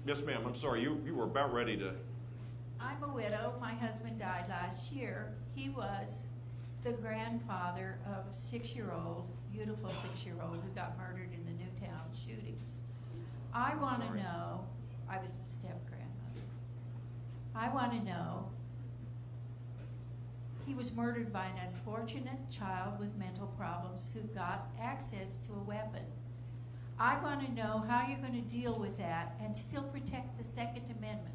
Yes, ma'am. I'm sorry. You were about ready to. I'm a widow. My husband died last year. He was the grandfather of a 6-year-old, beautiful 6-year-old who got murdered in the Newtown shootings. I want to know, I was the step-grandmother. I want to know, he was murdered by an unfortunate child with mental problems who got access to a weapon. I want to know how you're going to deal with that and still protect the Second Amendment.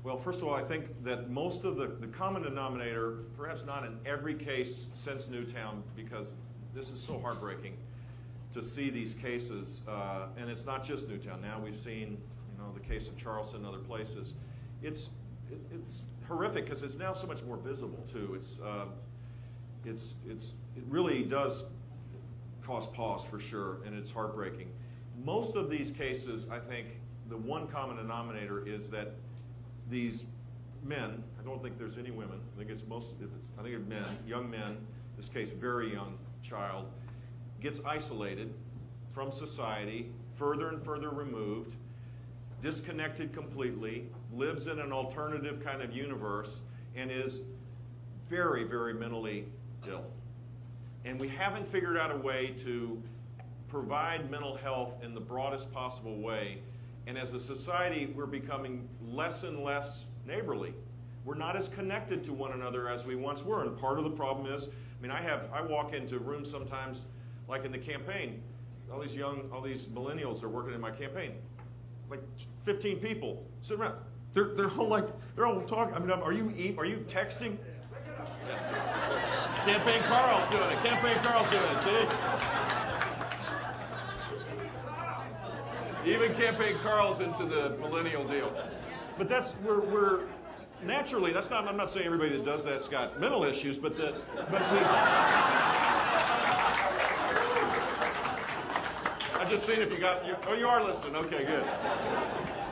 Well, first of all, I think that most of the common denominator, perhaps not in every case since Newtown, because this is so heartbreaking to see these cases, and it's not just Newtown. Now we've seen, the case of Charleston and other places. It's horrific because it's now so much more visible too. It really does cause pause for sure, and it's heartbreaking. Most of these cases, I think, the one common denominator is that these men, I don't think there's any women, I think it's men, young men, in this case very young child, gets isolated from society, further and further removed, disconnected completely, lives in an alternative kind of universe, and is very, very mentally ill. And we haven't figured out a way to provide mental health in the broadest possible way. And as a society, we're becoming less and less neighborly. We're not as connected to one another as we once were. And part of the problem is, I walk into rooms sometimes, like in the campaign, all these millennials are working in my campaign, like 15 people sitting around. They're all talking. Are you texting? Campaign Carl's doing it. Campaign Carl's doing it. See? Even Campaign Carl's into the millennial deal. But we're naturally, I'm not saying everybody that does that's got mental issues, but we I just seen if you got, you are listening, okay, good.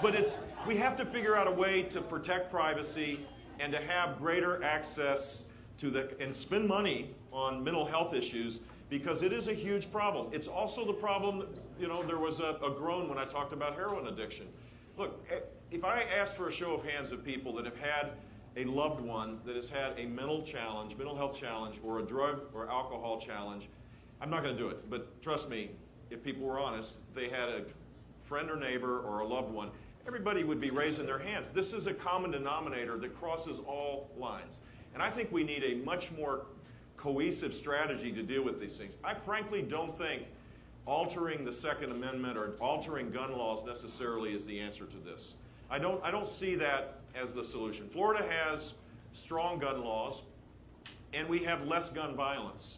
But we have to figure out a way to protect privacy and to have greater access to and spend money on mental health issues, because it is a huge problem. It's also the problem, there was a groan when I talked about heroin addiction. Look, if I asked for a show of hands of people that have had a loved one that has had a mental health challenge, or a drug or alcohol challenge, I'm not going to do it. But trust me, if people were honest, if they had a friend or neighbor or a loved one, everybody would be raising their hands. This is a common denominator that crosses all lines. And I think we need a much more cohesive strategy to deal with these things. I frankly don't think altering the Second Amendment or altering gun laws necessarily is the answer to this. I don't see that as the solution. Florida has strong gun laws, and we have less gun violence.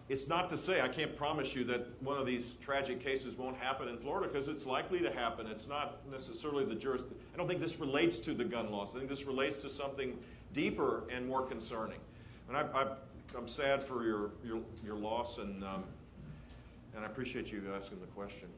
It's not to say, I can't promise you that one of these tragic cases won't happen in Florida, because it's likely to happen. It's not necessarily I don't think this relates to the gun laws. I think this relates to something deeper and more concerning. And I'm sad for your loss, and I appreciate you asking the question.